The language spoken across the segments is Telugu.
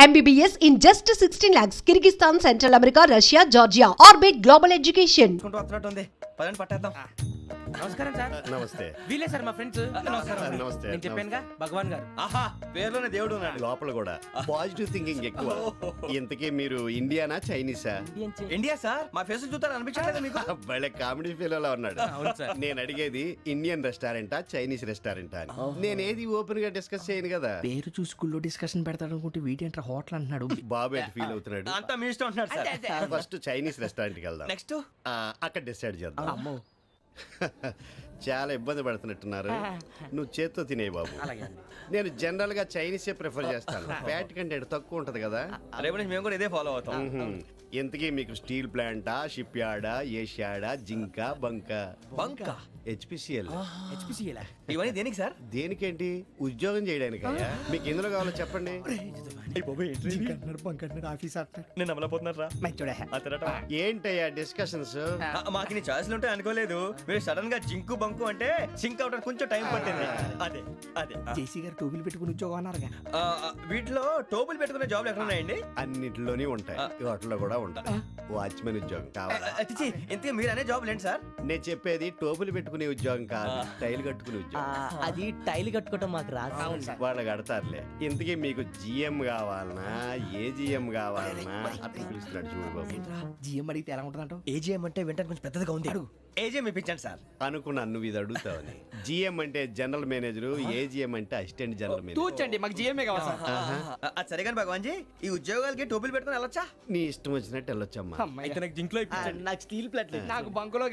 MBBS in just 16 lakhs. Kyrgyzstan, Central America, Russia, Georgia. Orbit Global Education. పదండి పట్టేద్దాం. నమస్కారం సార్. నమస్తే. వీలే సార్ మా ఫ్రెండ్స్. నమస్కారం. నమస్తే. నేను చెప్పానుగా భగవాన్ గారు. ఆహా, పేరులోనే దేవుడు ఉన్నాడు. లోపల కూడా పాజిటివ్ థింకింగ్ ఎక్కువ. ఇంతకీ మీరు ఇండియానా చైనీసా? ఇండియా సార్, మా ఫేస్ చూస్తారు అనిపించలేదు మీకు? భలే కామెడీ ఫీల్ ఉన్నాడు. అవును సార్. నేను అడిగేది ఇండియన్ రెస్టారెంటా చైనీస్ రెస్టారెంటా అని. నేను ఏది ఓపెన్ గా డిస్కస్ చేయను కదా. పేరు చూసి స్కూల్లో డిస్కషన్ పెడతాడు అనుకుంటే వీటేంట్రా హోటల్ అంటున్నాడు. బాబు ఎట్ ఫీల్ అవుతున్నాడు. అంతా మీ ఇష్టం ఉంటున్నారు సార్. ఫస్ట్ చైనీస్ రెస్టారెంట్ కి వెళ్దాం. నెక్స్ట్ అక్కడ డిసైడ్ చేద్దాం. చాలా ఇబ్బంది పడుతున్నట్టున్నారు. నువ్వు చేత్తో తినే బాబు. నేను జనరల్ గా చైనీసే ప్రిఫర్ చేస్తాను. ఫ్యాట్ కంటెంట్ తక్కువ ఉంటది కదా. రేపు నుంచి మేము కూడా ఇదే ఫాలో అవుతాం. ఎంతకీ మీకు స్టీల్ ప్లాంటా, షిప్ యార్డా, ఏషియాడా, జింక, బంకా? బంకా, హెచ్పిసిఎల్. ఇవన్నీ దేనికి సార్? దేనికేంటి? ఉద్యోగం చేయడానికి. మీకు ఎందులో కావాలో చెప్పండి. నేను అమలపోతున్నారా? ఏంటయ్యా డిస్కషన్స్? మాకు నీ ఛాయిస్లు ఉంటాయి అనుకోలేదు. మీరు సడన్ గా జింకు బంకు అంటే సింక్ అవడానికి కొంచెం టైం పట్టింది. అదే అదే జేసీ గారు టోపీలు పెట్టుకుని ఉద్యోగం అన్నారుగా. వీటిలో టోపులు పెట్టుకునే జాబ్లు ఎక్కడ ఉన్నాయండి? అన్నిటిలోనే ఉంటాయి, వాటిలో కూడా ఉంటాయి. వాచ్మెన్ ఉద్యోగం కావాలా? ఇంతకీ మీరు అనే జాబ్ ఏంటి సార్? నేను చెప్పేది టోపులు పెట్టుకునే ఉద్యోగం కాదు, టైల్ కట్టుకునే ఉద్యోగం. అది టైల్ కట్టుకోవటం మాకు రాదు. వాళ్ళు కడతారులే. ఇంతకీ మీకు జిఎం కావాలనా, ఏ జిఎం కావాలనా? అట్లా పిలుస్తున్నాడు చూడు బాబు. జిఎం అడిగితే ఎలా ఉంటుందంట? ఏజీఎం అంటే వెంటనే కొంచెం పెద్దదిగా ఉంది. ఏజీఎం ఇప్పించండి సార్. అనుకున్నాను నువ్వు ఇది అడుగుతావని. జిఎం అంటే జనరల్ మేనేజర్, ఏజిఎం అంటే అసిస్టెంట్ జనరల్ మేనేజర్. తూచండి, మాకు జిఎంఏ కావాలి సార్. అది సరే కానీ భగవాన్ జీ, ఈ ఉద్యోగాలకి టోపులు పెట్టుకుని వెళ్ళొచ్చా? నీ ఇష్టం వచ్చినట్టు వెళ్ళొచ్చమ్మా. అయితే నాకు జింక్ లో నాకు స్టీల్ ప్లేట్, నాకు బంకులో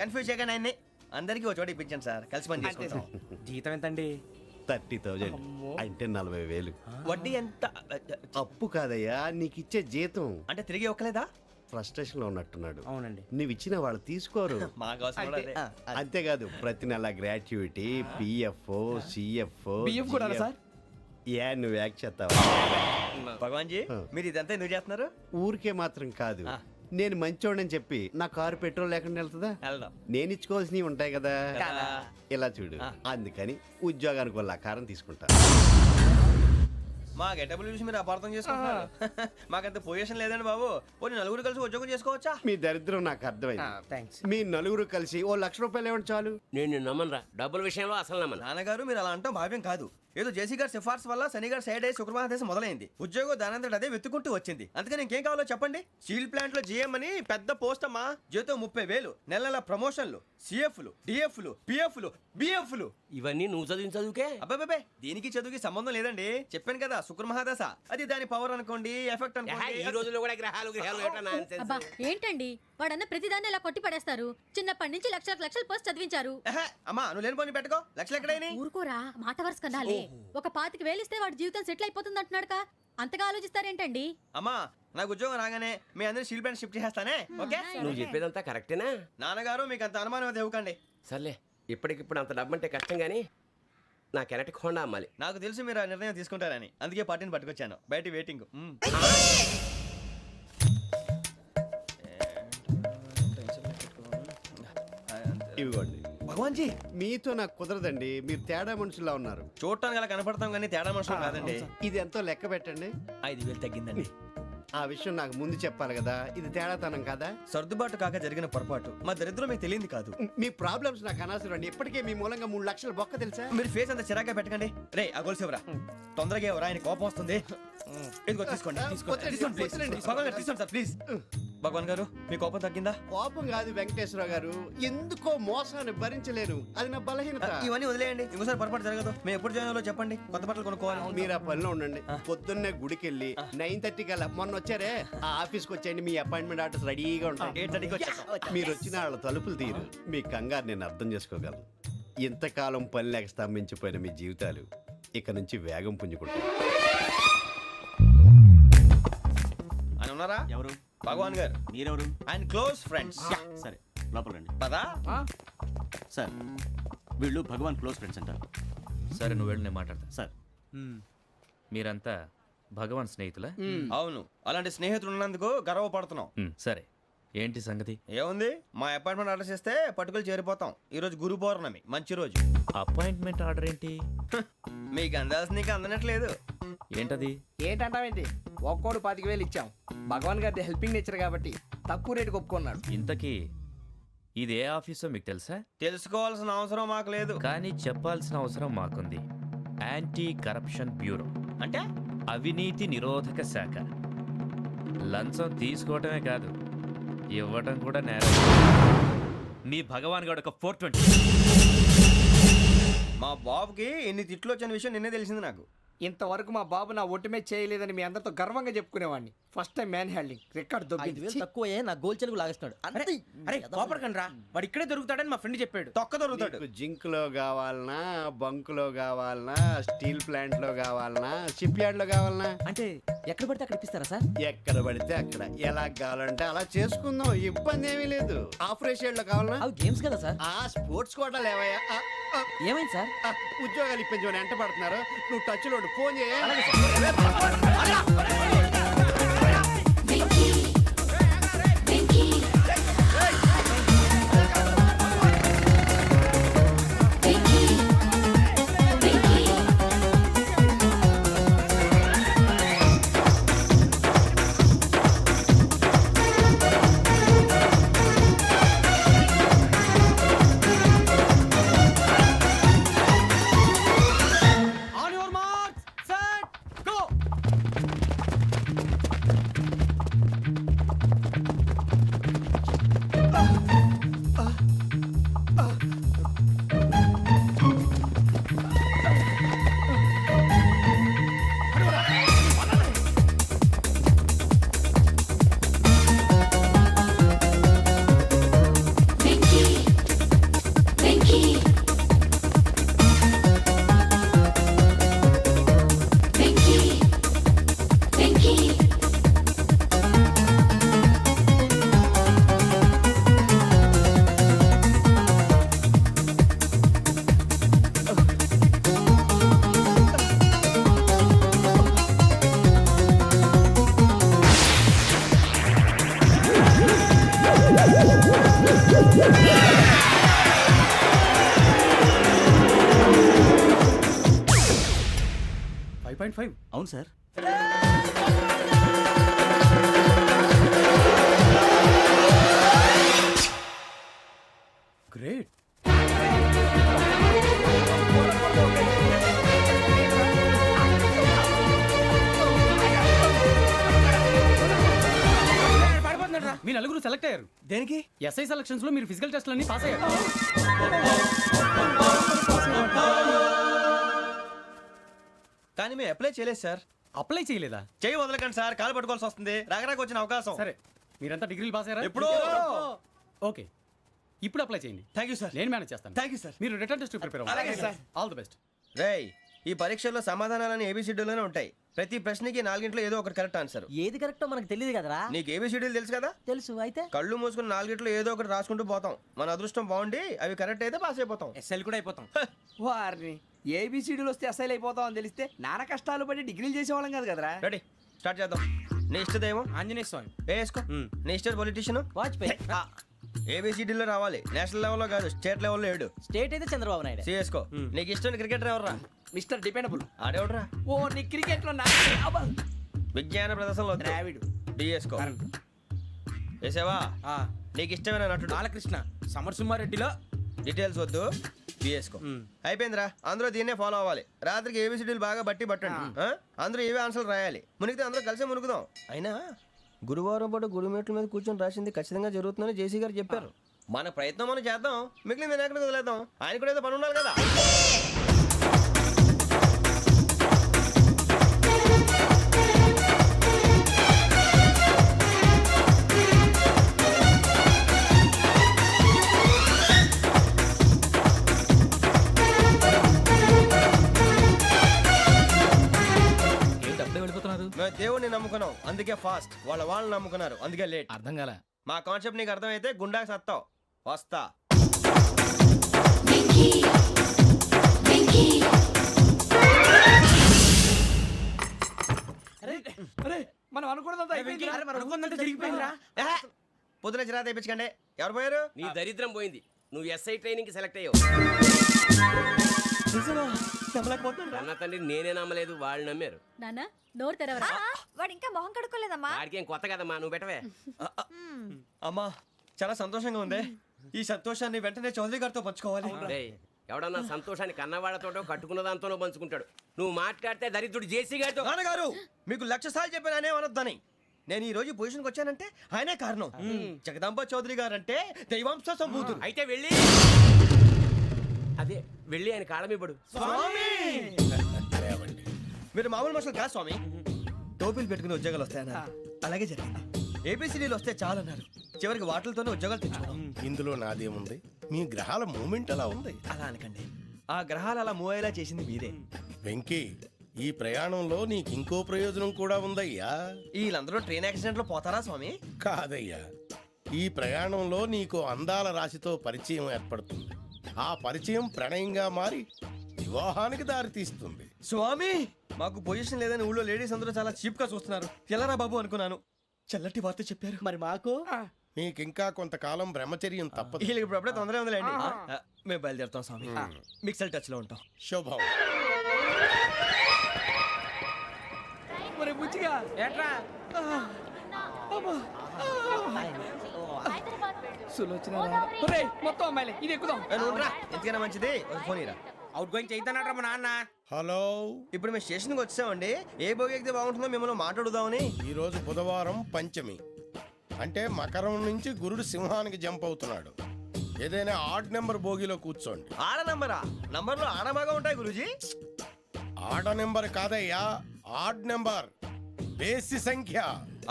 కన్ఫ్యూజ్ చేయగానే ఆయన్ని అందరికీ ఒక చోట ఇప్పించండి సార్, కలిసి పని చేసుకుంటాం. జీతం ఎంతండి? 30,000 అంటే 40,000. వడ్డీ ఎంత? అప్పు కాదయ్యా, నీకు ఇచ్చే జీతం. అంటే తిరిగి ఒక్కలేదా? ఫ్రస్ట్రేషన్ లో ఉన్నట్టున్నాడు. అవునండి. నువ్వు ఇచ్చిన వాళ్ళు తీసుకోరు. మాకు అవసరం కూడా అదే. అంతేకాదు ప్రతి నెల గ్రాట్యుటీ, పిఎఫ్, సిఎఫ్. బియ్యం కూడా సార్? ఏ నువ్వు యాక్ట్ చేస్తావా? భగవాన్ జీ, మీరు ఇదంతా ఎందుకు చేస్తున్నారు? ఊరికే మాత్రం కాదు, నేను మంచోడని చెప్పి నా కారు పెట్రోల్ లేకుండా వెళ్తుందా? వెళ్దాం. నేను ఇచ్చుకోవాల్సినవి ఉంటాయి కదా. ఇలా చూడు, అందుకని ఉద్యోగానికి వాళ్ళ ఆకారం తీసుకుంటా. మా గెటబుల్ చూసి మీరు అపార్థం చేసుకుంటున్నారు. మాకంత పొజిషన్ లేదండి బాబు. పోనీ నలుగురు కలిసి ఉద్యోగం చేసుకోవచ్చా? మీ దరిద్రం నాకు అర్థమైంది. మీ నలుగురు కలిసి ఓ ₹1,00,000 ఇవ్వండి చాలు. నేను నమ్మనరా, డబ్బుల విషయంలో అసలు నమ్మను. నాన్నగారు మీరు అలా అంటాం భావ్యం కాదు. ఏదో జేసీ గారి సిఫార్సు వల్ల శని గారు సైడ్ అయ్యి శుక్రవారం దేశం మొదలైంది. ఉద్యోగం దానంతటి అదే వెతుకుంటూ వచ్చింది. అందుకని ఇంకేం కావాలో చెప్పండి. స్టీల్ ప్లాంట్ లో జిఎం అని పెద్ద పోస్ట్ అమ్మా. జీతం 30,000, నెల నెల ప్రమోషన్లు, సిఎఫ్లు, డిఎఫ్లు, పిఎఫ్లు, బిఎఫ్లు. ఇవన్నీ నువ్వు చదివిన చదువుకే. అబ్బాబే, దీనికి చదువుకి సంబంధం లేదండి. చెప్పాను కదా, శుక్ర మహాదశ. అది దాని పవర్ అనుకోండి, ఎఫెక్ట్ అనుకోండి. ఈ రోజుల్లో కూడా గ్రహాలు ఏటా nonsense. అబ్బా ఏంటండి వాడన్న ప్రతిదాన్ని ఇలా కొట్టి పడేస్తారు. చిన్నప్పటి నుంచి లక్షల పోస్ట్ చదివించారు. అమ్మా నువ్వు లేని పోనీ పెట్టుకో. లక్షలు ఎక్కడైనా ఊరుకోరా, మాట వరుస కదాలే. ఒక 25,000 ఇస్తే వాడి జీవితం సెటిల్ అయిపోతుంది అంటున్నాడుగా. అంతగా ఆలోచిస్తారేంటండి? అమ్మా నాకు ఉద్యోగం రాగానే మీ అందరూ స్టీల్ ప్లాంట్ షిఫ్ట్ చేస్తానే. ఓకే, నువ్వు చెప్పేదంతా కరెక్టేనా? నాన్నగారు మీకు అంత అనుమానం అయితే ఇవ్వకండి. సర్లే, ఇప్పటికిప్పుడు అంత డబ్బు అంటే కష్టం కానీ నా కెనటిక్ హోండా అమ్మాలి. నాకు తెలుసు మీరు ఆ నిర్ణయం తీసుకుంటారని, అందుకే పార్టీని పట్టుకొచ్చాను. బయట వెయిటింగ్. ఇవ్వండి. భగవాన్ జీ, మీతో నాకు కుదరదండి. మీరు తేడా మనుషుల్లా ఉన్నారు. చూడటానికి అలా కనపడతాం కానీ తేడా మనుషులు కాదండి. ఇది ఎంతో లెక్క పెట్టండి. 5,000 తగ్గిందండి. ఆ విషయం నాకు ముందు చెప్పాలి కదా. ఇది తేడాతనం కదా. సర్దుబాటు కాక జరిగిన పొరపాటు. మా దరిద్రం మీకు తెలియంది కాదు. మీ ప్రాబ్లమ్స్ నాకు అనవసరం అండి. ఇప్పటికే మీ మూలంగా 3 లక్షల బొక్క తెలుసా. మీరు ఫేస్ అంత చిరాగ్గా పెట్టకండి. రే ఆ గొలుసేవరా, తొందరగా ఎవరా, ఆయన కోపం వస్తుంది. ఇదిగో తీసుకోండి. తీసుకోండి సార్ ప్లీజ్. భగవాన్ గారు మీ కోపం తగ్గిందా? కోపం కాదు వెంకటేశ్వరరావు గారు, ఎందుకో మోసాన్ని భరించలేను. అది నా బలహీనత. ఇవన్నీ వదిలేయండి, ఇంకోసారి పొరపాటు జరగదు. మేము ఎప్పుడు జాయిన్ అవ్వాలో చెప్పండి, కొత్త బట్టలు కొనుక్కోవాలి. మీరు ఆ పనిలో ఉండండి. పొద్దున్నే గుడికి వెళ్ళి 9:30 కల్లా, మొన్న వచ్చారే ఆ ఆఫీస్కి వచ్చేయండి. మీ అపాయింట్మెంట్ ఆర్డర్స్ రెడీగా ఉంటాయి. 8:30కి వచ్చేస్తాం. మీరు వచ్చిన వాళ్ళ తలుపులు తీరు. మీ కంగారు నేను అర్థం చేసుకోగలను. ఇంతకాలం పని లేక స్తంభించిపోయిన మీ జీవితాలు ఇక నుంచి వేగం పుంజుకుంటాయి. ఆయన ఉన్నారా? ఎవరు? భగవాన్ గారు. మీరెవరు? ఆయన క్లోజ్ ఫ్రెండ్స్. సరే లోపల రండి. పదా సార్ వీళ్ళు భగవాన్ క్లోజ్ ఫ్రెండ్స్ అంటారు. సరే నువ్వు వెళ్ళి నేను మాట్లాడతా. సార్ మీరంతా భగవాన్ స్నేహితులా? అవును, అలాంటి స్నేహితులు ఉన్నందుకు గర్వపడుతున్నాం. సరే ఏంటి సంగతి? ఏముంది, మా అపాయింట్మెంట్ ఆర్డర్ చేస్తే పట్టుకులు చేరిపోతాం. ఈ రోజు గురు పౌర్ణమి, మంచి రోజు. అపాయింట్మెంట్ ఆర్డర్ ఏంటి? మీకు అందాల్సిన నీకు అందనట్లేదు. ఏంటది? ఏంటంటావేంటి, ఒక్కోడు 25,000 ఇచ్చాం. భగవాన్ గారి హెల్పింగ్ నేచర్ కాబట్టి తక్కువ రేటుకి ఒప్పుకున్నాడు. ఇంతకీ ఇది ఏ ఆఫీసో మీకు తెలుసా? తెలుసుకోవాల్సిన అవసరం మాకు లేదు. కానీ చెప్పాల్సిన అవసరం మాకుంది. యాంటీ కరప్షన్ బ్యూరో, అంటే అవినీతి నిరోధక శాఖ. లంచం తీసుకోవటమే కాదు, ఇవ్వటం కూడా నేరం. మీ భగవాన్ గారు ఒక 420. మా బాబుకి ఎన్ని తిట్లు వచ్చిన విషయం నిన్నే తెలిసింది నాకు. ఇంతవరకు మా బాబు నా ఒట్టుమే చేయలేదని మీ అందరితో గర్వంగా చెప్పుకునేవాడిని. ఫస్ట్ టైం మ్యాన్ హ్యాండింగ్ రికార్డ్ దొబ్బింది. తక్కువ నా గోల్ చెలుగు లాగేస్తున్నాడు. అరే కోపడకండి రా, వాడు ఇక్కడే దొరుకుతాడని మా ఫ్రెండ్ చెప్పాడు. తొక్క దొరుకుతాడు. మీకు జింక్ లో కావాలనా, బంక్ లో కావాలనా, స్టీల్ ప్లాంట్ లో కావాలనా, షిప్ యార్డ్ లో కావాలనా? అంటే ఎక్కడ పడితే అక్కడ ఇప్పిస్తారా సార్? ఎక్కడ పడితే అక్కడ, ఎలా కావాలంటే అలా చేసుకుందాం, ఇబ్బంది ఏమీ లేదు. ఆపరేషన్ లో కావాలనా? అవి గేమ్స్ కదా సార్. ఆ స్పోర్ట్స్ కోటా లేవయ్యా. ఏమైంది సార్? ఉద్యోగాలు ఇప్పించమని ఎంట పడుతున్నారు. నువ్వు టచ్ లో ఫోన్ చేయ. On your marks, set, go. అవును సార్. గ్రేట్. మీ నలుగురు సెలెక్ట్ అయ్యారు. దేనికి? ఎస్ఐ సెలక్షన్స్ లో మీరు ఫిజికల్ టెస్ట్ అన్ని పాస్ అయ్యారు. కానీ మేము అప్లై చేయలేదు సార్. అప్లై చేయలేదా? చేయి వదలకండి సార్, కాలు పట్టుకోవాల్సి వస్తుంది. రాగరాకు వచ్చిన అవకాశం. సరే, మీరంతా డిగ్రీలు పాస్ అయ్యారా? ఎప్పుడో. ఓకే, ఇప్పుడు అప్లై చేయండి. Thank you sir. నేను మేనేజ్ చేస్తాను. Thank you sir. మీరు రిటర్న్ టెస్ట్ ప్రిపేర్ అలాగే అవ్వండి. సార్. All the best. రేయ్, ఈ పరీక్షల్లో సమాధానాలని ఏబిసిడ్యూల్లోనే ఉంటాయి. ప్రతి ప్రశ్నకి 4 ఏదో ఒకటి కరెక్ట్ ఆన్సర్. ఏది కరెక్టో మనకు తెలియదు కదరా. నీకు ఏబిసిడ్యూల్ తెలుసు కదా? తెలుసు. అయితే కళ్ళు మూసుకుని 4 ఏదో ఒకటి రాసుకుంటూ పోతాం. మన అదృష్టం బాగుండి అవి కరెక్ట్ అయితే పాస్ అయిపోతాం. ఎస్ఎల్ కూడా అయిపోతాం. వారిని ఏబిసిడీలు వస్తే అసైల్ అయిపోతాం అని తెలిస్తే నాన్న కష్టాలు పడి డిగ్రీలు చేసేవాళ్ళం కాదు కదరా. రెడీ, స్టార్ట్ చేద్దాం. నీ ఇష్టదేమో ఆంజనేయ స్వామి. వేసుకో. నీ ఇష్ట పొలిటీషియన్ వాజ్పేయి. ఏబిసిడీలో రావాలి. నేషనల్ లెవెల్లో కాదు, స్టేట్ లెవెల్లో 7. స్టేట్ అయితే చంద్రబాబు నాయుడు. సిఎస్కో. నీకు ఇష్టం క్రికెటర్ ఎవర్రా? Mister dependable. ఆడేవడరా? ఓ నీ క్రికెట్ లో విజ్ఞాన ప్రదర్శనలో ద్రావిడు. డిఎస్కో. వేసావా? నీకు ఇష్టమైన నటుడు? బాలకృష్ణ. సమర్ సుమారెడ్డిలో డీటెయిల్స్ వద్దు, బిఎస్కో. అయిపోయిందిరా. అందరూ దీన్నే ఫాలో అవ్వాలి. రాత్రికి ఏబిసిడీలు బాగా బట్టి పట్టండి. అందరూ ఏవే ఆన్సర్లు రాయాలి. మునిగితే అందరూ కలిసే మునుగుదాం. అయినా గురువారం పాటు గురుమేట్ల మీద కూర్చొని రాసింది ఖచ్చితంగా జరుగుతుందని జేసీ గారు చెప్పారు. మన ప్రయత్నం మనం చేద్దాం, మిగిలింది నేను ఎక్కడికి వదిలేద్దాం. ఆయన కూడా ఏదో పని ఉండాలి కదా. మేము దేవుడిని నమ్ముకున్నాం, అందుకే ఫాస్ట్. వాళ్ళని నమ్ముకున్నారు, అందుకే లేట్. అర్థం కాల. మా కాన్సెప్ట్ నీకు అర్థమైతే గుండా సత్తావు. వస్తా. మనం అనుకున్నదంతా జరిగిపోయిందిరా. పొద్దున చిరా తెప్పించకండి. ఎవరు పోయారు? నీ దరిద్రం పోయింది. నువ్వు ఎస్ఐ ట్రైనింగ్ సెలెక్ట్ అయ్యావు. నమ్మలేకపోతున్నాను. అన్న తండ్రి నేనే నమ్మలేదు, వాళ్ళు నమ్మారు. నాన్న నోరు తెరవరా. వాడు ఇంకా మొహం కడుక్కోలేదమ్మా. వాడికి ఏం కొత్త కదమ్మా, నువ్వు పెట్టవే. అమ్మా చాలా సంతోషంగా ఉంది. ఈ సంతోషాన్ని వెంటనే చౌదరి గారితో పంచుకోవాలి. రేయ్, ఎవడన్నా సంతోషాన్ని కన్నవాళ్లతోటో కట్టుకున్న దాంతోనో పంచుకుంటాడు. నువ్వు మాట్లాడితే దరిద్రుడు జేసీ గారితో. నాన్నగారు మీకు 1,00,000 సార్లు చెప్పాను అనొద్దని. నేను ఈ రోజు పొజిషన్కి వచ్చానంటే ఆయనే కారణం. జగదాంబ చౌదరి గారు అంటే దైవాంశ సంభూతుడు. అయితే వెళ్ళి అదే వెళ్ళి ఆయన కాళ్ళమివ్వడు. మీరు మామూలు మనుషులు కాదు స్వామి. టోపీలు పెట్టుకుని ఉద్యోగాలు వస్తాయన్నారు, అలాగే జరిగింది. ఏబిసిడీలు వస్తే చాలన్నారు, చివరికి వాటిలతోనే ఉద్యోగాలు తెచ్చుకున్నాం. ఇందులో నాదేముంది? మీ గ్రహాల మూమెంట్ అలా ఉంది. అలా అనకండి, ఆ గ్రహాలు అలా మూవ్ అయ్యేలా చేసింది మీరే. వెంకీ, ఈ ప్రయాణంలో నీకు ఇంకో ప్రయోజనం కూడా ఉందయ్యా. వీళ్ళందరూ ట్రైన్ యాక్సిడెంట్ లో పోతారా స్వామి? కాదయ్యా, ఈ ప్రయాణంలో నీకు అందాల రాశితో పరిచయం ఏర్పడుతుంది. ఆ పరిచయం ప్రణయంగా మారి వివాహానికి దారితీస్తుంది. స్వామి మాకు పొజిషన్ లేదని ఊళ్ళో లేడీస్ అందరూ చాలా చీప్ గా చూస్తున్నారు. ఎలారా బాబు అనుకున్నాను, చల్లటి వార్త చెప్పారు. మరి మాకు నీకింకా కొంతకాలం బ్రహ్మచర్యం తప్పదు. వీళ్ళకి ఇప్పుడు అప్పుడే తొందరగా ఉందిలేండి. మేము బయలుదేరుతాం స్వామి, మిక్సల్ టచ్ లో ఉంటాం. శుభం. మరి బుచ్చిగా ఏట్రా సులోచన మొత్తం అమ్మాయిలే, ఇది ఎక్కుదాం. ఎందుకైనా మంచిది ఒక ఫోన్ ఇరా. అవుట్ గోయింగ్ చేద్దానట్రా మా నాన్న. హలో, ఇప్పుడు మేము స్టేషన్కి వచ్చామండి. ఏ బోగి ఎక్కితే బాగుంటుందో మిమ్మల్ని మాట్లాడుదామని. ఈరోజు బుధవారం పంచమి, అంటే మకరం నుంచి గురుడు సింహానికి జంప్ అవుతున్నాడు. ఏదైనా ఆడ్ నెంబర్ బోగిలో కూర్చోండి. ఆడ నంబరా? నంబర్లో ఆడ బాగా ఉంటాయి గురూజీ. ఆడ నెంబర్ కాదయ్యా, ఆడ్ నెంబర్, బేసి సంఖ్య.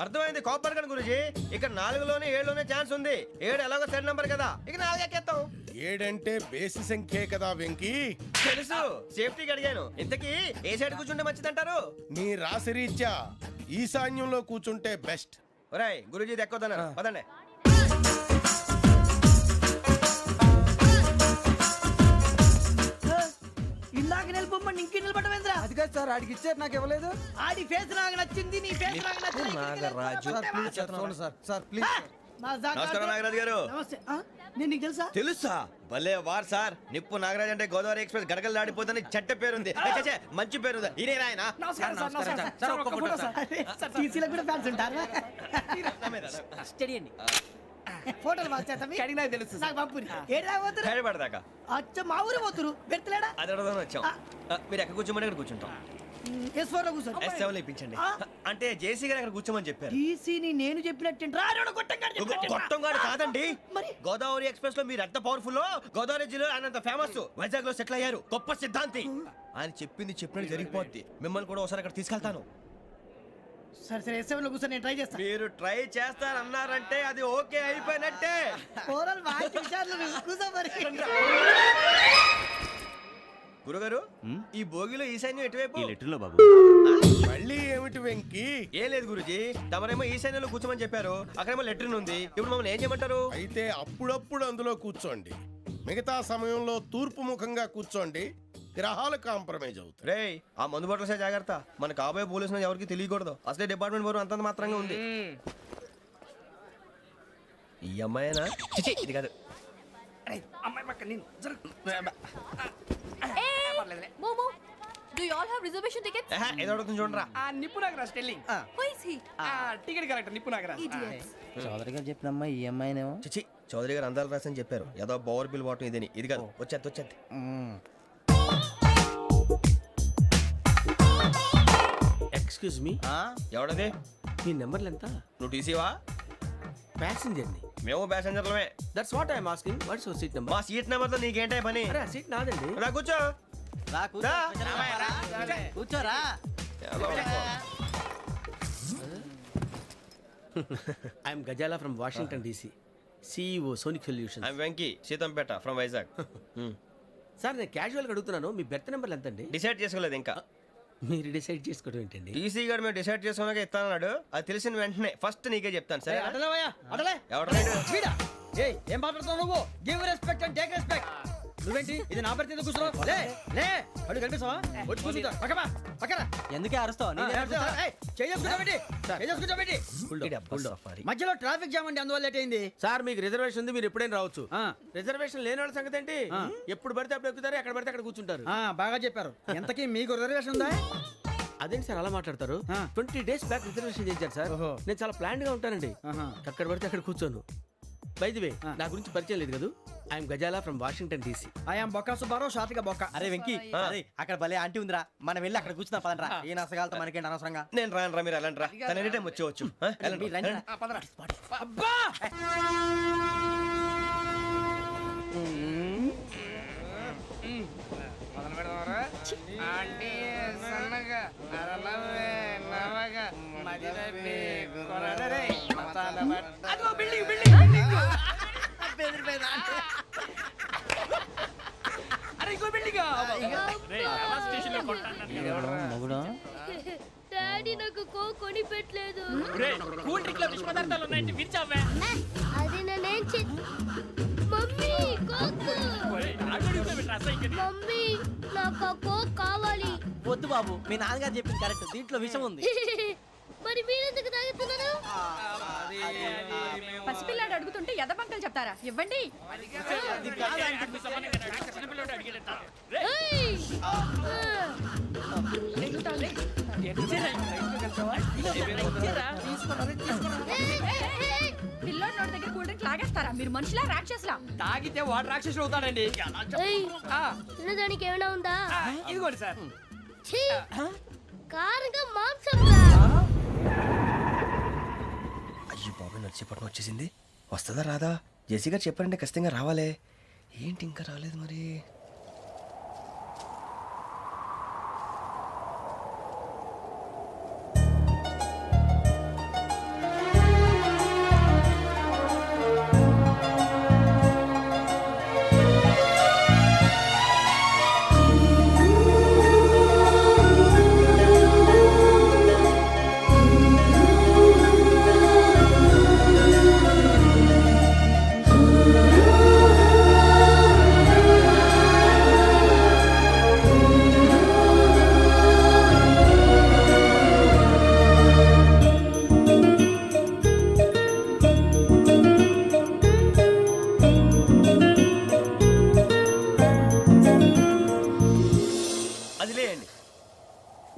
అర్థమైంది, కాపర్ కన్ గురూజీ. ఇక్కడ 4లోనే 7లోనే ఛాన్స్ ఉంది. 7 ఎలాగో సెడ్ నంబర్ కదా, ఇక 4 ఎక్కేస్తాం. 7 అంటే బేసి సంఖ్యే కదా వెంకీ. తెలుసు, సేఫ్టీకి అడిగాను. ఇంతకీ ఏ సైడ్ కూర్చుంటే మంచిదంటారు? నీ రాశి రీత్యా ఈశాన్యంలో కూర్చుంటే బెస్ట్. ఒరేయ్ గురూజీ దెక్కొద్దన్నారు, పదండి. ఇందాక నిలబొమ్మని ఇంకే నిలబడమేంద్రా? అది కాదు సార్, ఆడికి ఇచ్చారు, నాకు ఇవ్వలేదు. ఆడి ఫేస్ నాకు నచ్చింది, నీ ఫేస్ నాకు నచ్చింది. నాగరాజు. Sir please. నమస్కారం నాగరాజు గారు. నమస్తే. నేను నీకు తెలుసా? తెలుసా? భలే వార్ సార్. నిప్పు నాగరాజ్ అంటే గోదావరి ఎక్స్ప్రెస్ గడగలు దాడిపోతుంది చెట్ట పేరుంది. ఛే, మంచి పేరుంది. ఇదే ఆయన. నమస్కారం సార్, నమస్కారం సార్. ఒక్క ఫోటో సార్. టీసీలో కూడా ఫ్యాన్స్ ఉంటారా? స్టడీ అండి. ఫోటోలు బాగా చేస్తాం. కడిగినా తెలుసు నాకు పంపుని. ఏడా పోతురు? హైదరాబాద్ అచ్చ మా ఊరు పోతురు. పెడతలేడా? అది అడగదామని వచ్చాం. మీరు ఎక్కడ కూర్చోమని అక్కడ కూర్చుంటాం. S4 లో కూర్చో. S7 లో ఇప్పించండి. అంటే జేసీ గారు అక్కడ కూర్చోమని చెప్పారు. టీసీని నేను చెప్పినట్టు గొట్టంగాడు కాదండి. మరి గోదావరి ఎక్స్ప్రెస్ లో మీరు ఎంత పవర్ఫుల్, గోదావరి జిల్లా ఆయన ఫేమస్. వైజాగ్ లో సెటిల్ అయ్యారు, గొప్ప సిద్ధాంతి. ఆయన చెప్పింది చెప్పినట్టు జరిగిపోద్ది. మిమ్మల్ని కూడా ఒకసారి అక్కడ తీసుకెళ్తాను. సరే సరే, S7 లో కూర్చొని నేను ట్రై చేస్తాను. మీరు ట్రై చేస్తారన్నారంటే అది ఓకే అయిపోయినట్టే. ఓవరాల్ బాగా చూసారు. కూర్చో మరి. గురుగారు, ఈ భోగిలో ఈశాన్యం ఎటువైపు? ఈ లెటర్లో బాబు. మళ్ళీ ఏమిటి వెంకీ? ఏం లేదు గురుజీ, తమరేమో ఈశాన్యంలో కూర్చోమని చెప్పారు, అక్కడేమో లెటర్ ఉంది. ఇప్పుడు మమ్మల్ని ఏం చేయమంటారు? అయితే అప్పుడప్పుడు అందులో కూర్చోండి, మిగతా సమయంలో తూర్పు ముఖంగా కూర్చోండి. గ్రహాలు కాంప్రమైజ్ అవుతాయి. రేయ్, ఆ మందు బట్టలసే జాగ్రత్త. మన కాబోయే పోలీసులు ఎవరికి తెలియకూడదు. అసలే డిపార్ట్మెంట్ బోరు అంతంత మాత్రంగా ఉంది. ఈ అమ్మాయినా? చిచి, ఇది కాదు. అమ్మాయి పక్క నేను momo, do you all have reservation tickets? ఏదో అడుగుతుంది చూడరా. ఆ నిప్పు Nagaraj telling. Who is he? Ticket correct, నిప్పు నాగరాజ్. Idiots. చౌదరి గారు చెప్పినమ్మా ఈ అమ్మాయినేమో. చిచి, చౌదరి గారు అందాలు రాసని చెప్పారు. ఏదో పవర్ బిల్ బాటం ఇదని. ఇది కాదు, వచ్చేది. Excuse me, ఎవడది? మీ నెంబర్లు ఎంత? నువ్వు టీసీవా? ప్యాసింజర్ ని. మేము ప్యాసెంజర్లమే. That's what I'm asking. What's your seat number? మా సీట్ నెంబర్ తో నీకేంటే పని? అరే ఆ సీట్ నాదండి. రా కూర్చో. రా. కూర్చోరా. I'm Gazala from Washington DC, CEO Sonic Solution. I'm Venky, Seethampeta from Vizag. Sir నేను క్యాజువల్గా అడుగుతున్నాను, మీ బెర్త్ నెంబర్ ఎంత అండి? డిసైడ్ చేసుకోలేదు ఇంకా. మీరు డిసైడ్ చేసుకోవడం ఏంటండి? టీసీ గారు మేము డిసైడ్ చేసుకున్నాక ఇస్తానన్నాడు. అది తెలిసిన వెంటనే ఫస్ట్ నీకే చెప్తాను. సరే అడలే ఎవడ రైట్? ఏం మాట్లాడుతున్నావు నువ్వు? Give respect and take respect. నువ్వేంటి ఇది నా పరిస్థితి కూర్చున్నావు లే లే అడుగు కనిపిస్తావా వచ్చి కూర్చుంటా పక్కమా పక్కన ఎందుకే అరుస్తావు మధ్యలో ట్రాఫిక్ జామ్ అండి అందువల్ల లేట్ అయింది సార్ మీకు రిజర్వేషన్ ఉంది, మీరు ఎప్పుడైనా రావచ్చు. రిజర్వేషన్ లేని వాళ్ళ సంగతి ఏంటి? ఎప్పుడు పడితే అప్పుడు ఎక్కుతారు, ఎక్కడ పడితే అక్కడ కూర్చుంటారు. బాగా చెప్పారు. ఎంతకీ మీకు రిజర్వేషన్ ఉందా? అదేంటి సార్ అలా మాట్లాడతారు? 20 days బ్యాక్ రిజర్వేషన్ చేశారు సార్. నేను చాలా ప్లాన్డ్ గా ఉంటానండి. అక్కడ పడితే అక్కడ కూర్చోను. బై ది వే, నా గురించి పరిచయం లేదు కదా, I'm Gazala from Washington DC. I'm Bokka Subbarao, షాతిగా బొక్క. అరే వెంకీ, అక్కడ భలే ఆంటీ ఉందిరా, మనం వెళ్ళి అక్కడ కూర్చున్నా పదనరా. ఏ నసగాలతో మనకేంటి అనవసరంగా. నేను రాను రా, మీరు వెళ్ళండి రా, తన ఎనీ టైం వచ్చేవచ్చు. అబ్బా డాడీ నాకు కోక్ కొని పెట్టలేదు. కూల్ డ్రింక్ లో విష పదార్థాలు ఉన్నాయంటే విరిచావే. అది నేనేం మమ్మీ కోక్. మమ్మీ నాకు ఆ కోక్ కావాలి. వద్దు బాబు, మీ నాన్నగారు చెప్పింది కరెక్ట్, దీంట్లో విషయం ఉంది. మరి మీరెందుకు తాగుతున్నారు? పసిపిల్లాడు అడుగుతుంటే ఎదబంకలు చెప్తారా? ఇవ్వండి. ఏయ్! పిల్లోడి నోటి దగ్గర కూల్ డ్రింక్ లాగేస్తారా? మీరు మనుషులా రాక్షసులా? తాగితే వాడు రాక్షసుడు అవుతాడండి. ఏయ్! తినడానికి ఏమైనా ఉందా? ఇదిగోండి సార్. ఛీ! కారంగా మాంసం రా. అయ్యో బాబు, నడిచిపట్నం వచ్చేసింది. వస్తుందా రాదా? జేసీ గారు చెప్పారంటే ఖచ్చితంగా రావాలే. ఏంటి ఇంకా రాలేదు మరి?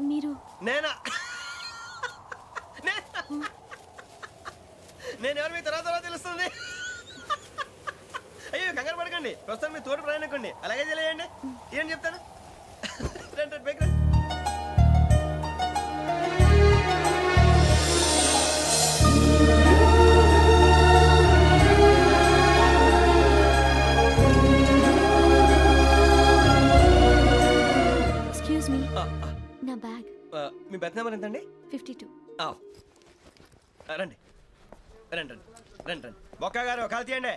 మీరు నేనా? నేను ఎవరు మీ తర్వాత తెలుస్తుంది. అయ్యో కంగారు పడకండి, ప్రస్తుతం మీ తోడు ప్రయాణకండి, అలాగే తెలియండి. ఏం చెప్తాను? రండి రండి, పైకి రండి. ఎక్స్క్యూజ్ మీ, నా బ్యాగ్. మీ బెత్ నెంబర్ ఎంతండి? 52. రండి రండి రండి రండి రండి. బొక్క గారు కాల్ తీయండి.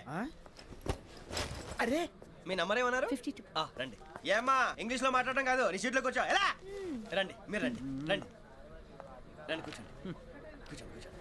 అరే మీ నంబర్ ఏమన్నారు? 52. రండి. ఏమ్మా ఇంగ్లీష్ లో మాట్లాడడం కాదు, నీ సీట్లోకి వచ్చా ఎలా? రండి, మీరు రండి రండి రండి, కూర్చోండి కూర్చోండి కూర్చోండి.